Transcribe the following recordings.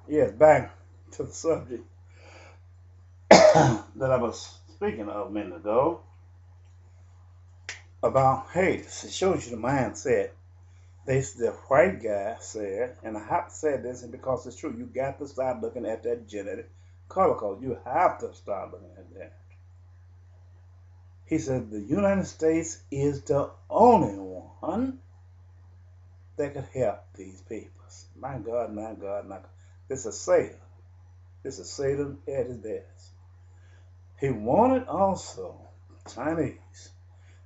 Yes, back to the subject that I was speaking of a minute ago about hate. It shows you the mindset. The white guy said, and I have to say this because it's true, you got to start looking at that genetic color code. You have to start looking at that. He said the United States is the only one that could help these peoples. My God, my God, my God. This is Satan. This is Satan at his best. He wanted also Chinese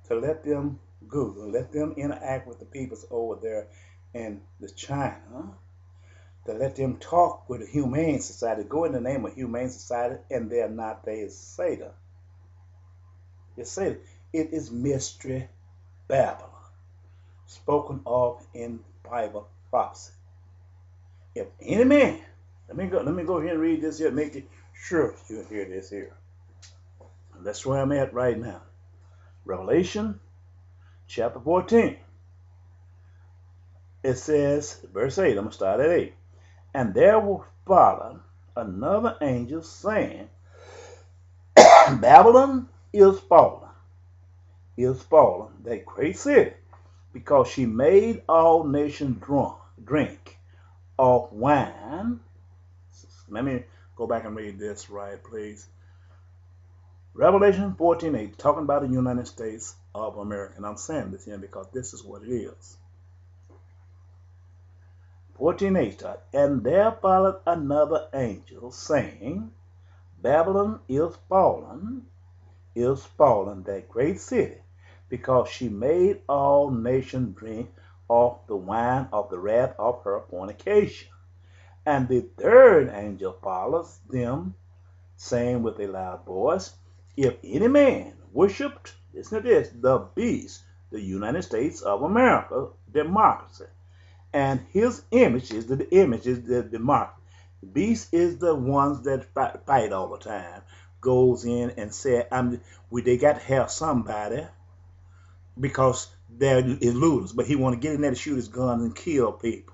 to let them Google, let them interact with the peoples over there in the China, to let them talk with the Humane Society, go in the name of Humane Society, and they're not. They is Satan. It's Satan. It is mystery Babylon, spoken of in Bible prophecy. If any man, let me go here and read this here, make it sure you hear this here. And that's where I'm at right now. Revelation chapter 14. It says, verse 8, I'm going to start at 8. And there will follow another angel saying, Babylon is fallen, that great city, because she made all nations drink of wine. Let me go back and read this right, please. Revelation 14:8, talking about the United States of America. And I'm saying this here because this is what it is. 14:8, and there followed another angel saying, Babylon is fallen, that great city, because she made all nations drink of the wine of the wrath of her fornication. And the third angel follows them, saying with a loud voice, if any man worshipped, listen to this, the beast, the United States of America, democracy, and his image is the mark. The beast is the ones that fight all the time. Goes in and said, they got to have somebody because they're looters, but he want to get in there to shoot his gun and kill people.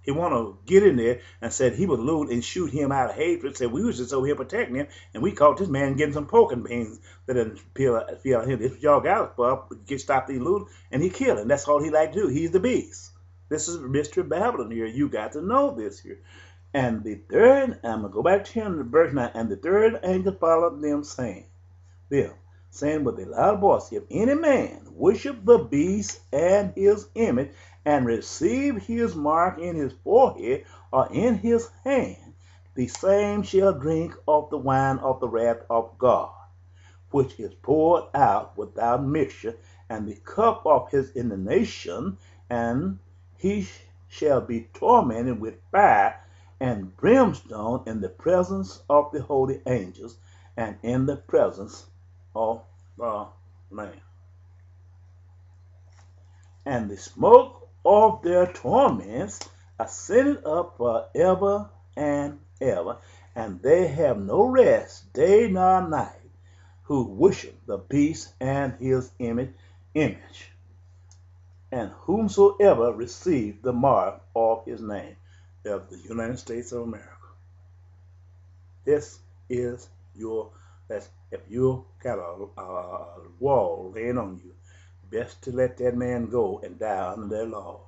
He want to get in there and said he would loot and shoot him out of hatred. Said we was just over here protecting him, and we caught this man getting some poking beans that didn't feel him. This y'all got for get stop the loot, and he killed him. That's all he like to do. He's the beast. This is Mystery Babylon here. You got to know this here. And the third, I'm gonna go back to him in verse 9. And the third angel followed them, saying with a loud voice, if any man worship the beast and his image, and receive his mark in his forehead or in his hand, the same shall drink of the wine of the wrath of God, which is poured out without mixture, and the cup of his indignation, and he shall be tormented with fire and brimstone in the presence of the holy angels, and in the presence of the Lamb. And the smoke of their torments ascended up forever and ever, and they have no rest day nor night, who worship the beast and his image, and whomsoever receive the mark of his name, of the United States of America. This is if you got a wall laying on you, best to let that man go and die under that log.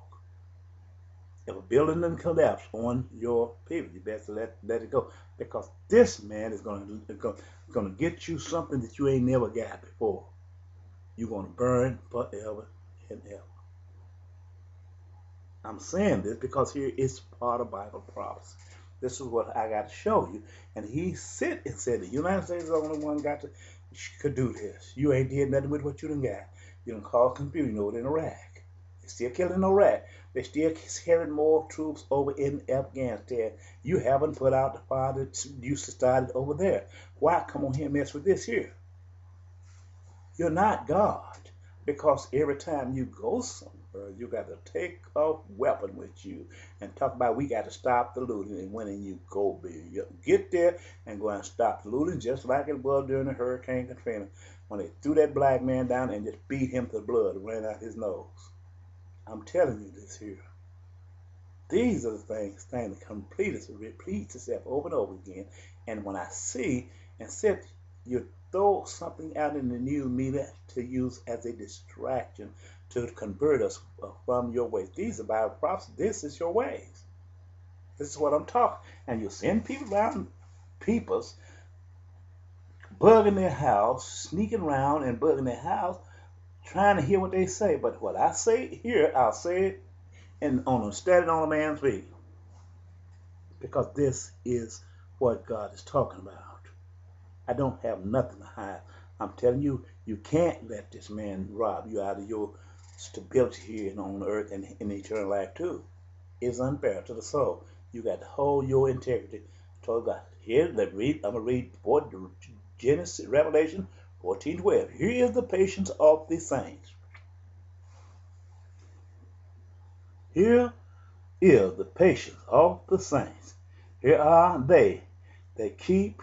If a building doesn't collapse on your people, you best to let it go, because this man is going to get you something that you ain't never got before. You're going to burn forever and ever. I'm saying this because here it's part of Bible prophecy. This is what I got to show you. And he said the United States is the only one could do this. You ain't did nothing with what you done got. You done caused confusion over in Iraq. They're still killing Iraq. They're still carrying more troops over in Afghanistan. You haven't put out the fire that used to start over there. Why come on here and mess with this here? You're not God. Because every time you go somewhere, you got to take a weapon with you and talk about we got to stop the looting. And when you go, you get there and go and stop the looting, just like it was during the Hurricane Katrina, when they threw that black man down and just beat him to blood and ran out his nose. I'm telling you this here. These are the things that complete us, repeats itself over and over again. And when I see, instead you throw something out in the news media to use as a distraction to convert us from your ways. These are Bible prophecies. This is your ways. This is what I'm talking. And you send people around, people's bugging their house, sneaking around and bugging their house, trying to hear what they say. But what I say here, I'll say it standing on a man's feet. Because this is what God is talking about. I don't have nothing to hide. I'm telling you, you can't let this man rob you out of your stability here on earth and in eternal life too. It's unfair to the soul. You got to hold your integrity. I told God, here, I'm going to read Genesis, Revelation 14:12. Here is the patience of the saints. Here is the patience of the saints. Here are they that keep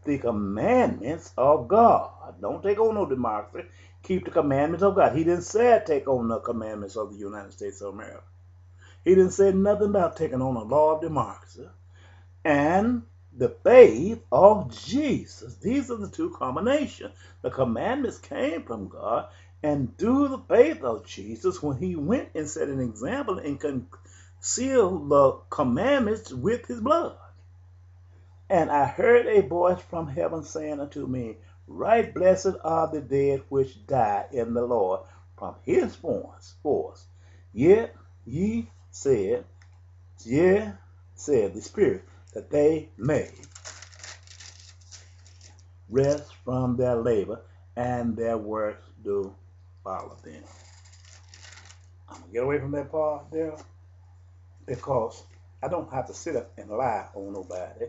the commandments of God. Don't take on no democracy. Keep the commandments of God. He didn't say take on the commandments of the United States of America. He didn't say nothing about taking on a law of democracy. And the faith of Jesus. These are the two combinations. The commandments came from God, and through the faith of Jesus, when he went and set an example and concealed the commandments with his blood. And I heard a voice from heaven saying unto me, right blessed are the dead which die in the Lord from his force. Yet ye said the Spirit, that they may rest from their labor, and their works do follow them. I'm going to get away from that part there, because I don't have to sit up and lie on nobody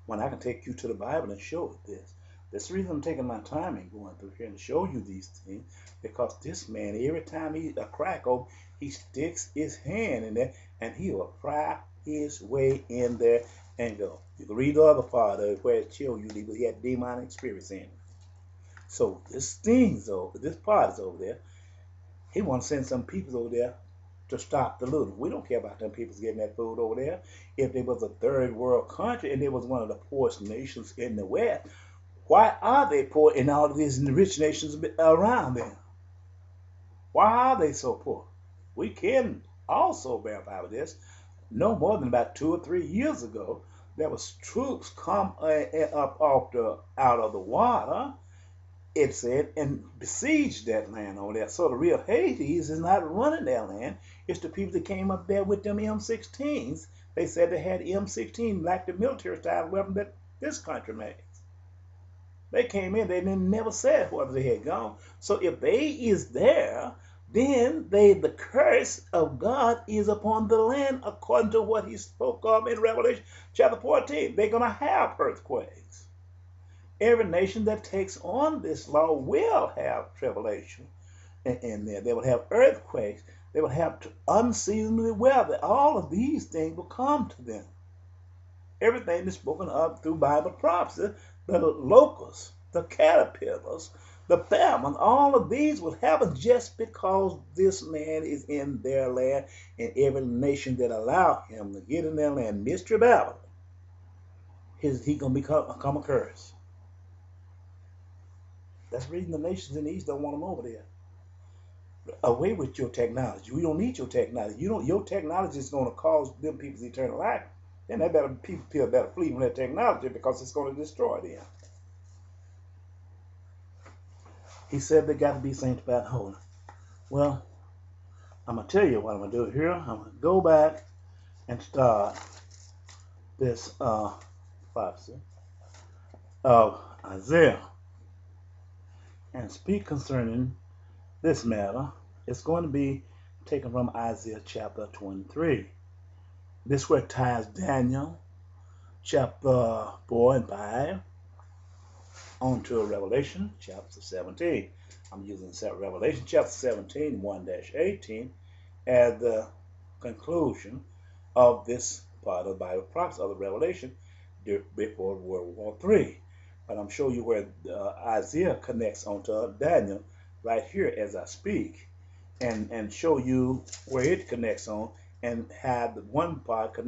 when I can take you to the Bible and show it this. That's the reason I'm taking my time and going through here and show you these things, because this man, every time he a crack open, he sticks his hand in there and he will pry his way in there and go. You can read the other part of it where it shows you he had demonic spirits in it. So this part is over there. He wants to send some people over there to stop the looting. We don't care about them people getting that food over there. If it was a third world country and it was one of the poorest nations in the West, why are they poor in all of these rich nations around them? Why are they so poor? We can also verify with this. No more than about 2 or 3 years ago, there was troops come up out of the water, it said, and besieged that land over there. So the real Hades is not running that land. It's the people that came up there with them M16s. They said they had M16 like the military style weapon that this country makes. They came in, they never said whether they had gone. So if they is there, then the curse of God is upon the land according to what he spoke of in Revelation chapter 14. They're going to have earthquakes. Every nation that takes on this law will have tribulation in there. They will have earthquakes. They will have unseasonably weather. All of these things will come to them. Everything is spoken of through Bible prophecy. The locusts, the caterpillars, the famine, all of these will happen just because this man is in their land, and every nation that allow him to get in their land, Mystery Babylon, he going to become a curse. That's the reason the nations in the East don't want him over there. Away with your technology. We don't need your technology. Your technology is going to cause them people's eternal life. Then people better flee from that technology, because it's going to destroy them. He said they got to be sanctified and holy. Well, I'm going to tell you what I'm going to do here. I'm going to go back and start this prophecy of Isaiah and speak concerning this matter. It's going to be taken from Isaiah chapter 23. This where it ties Daniel chapter 4 and 5 on to Revelation chapter 17. I'm using Revelation chapter 17, 1-18 as the conclusion of this part of the Bible prophecy of the Revelation before World War III. But I'm showing you where Isaiah connects onto Daniel right here as I speak, and show you where it connects on and have the one part connected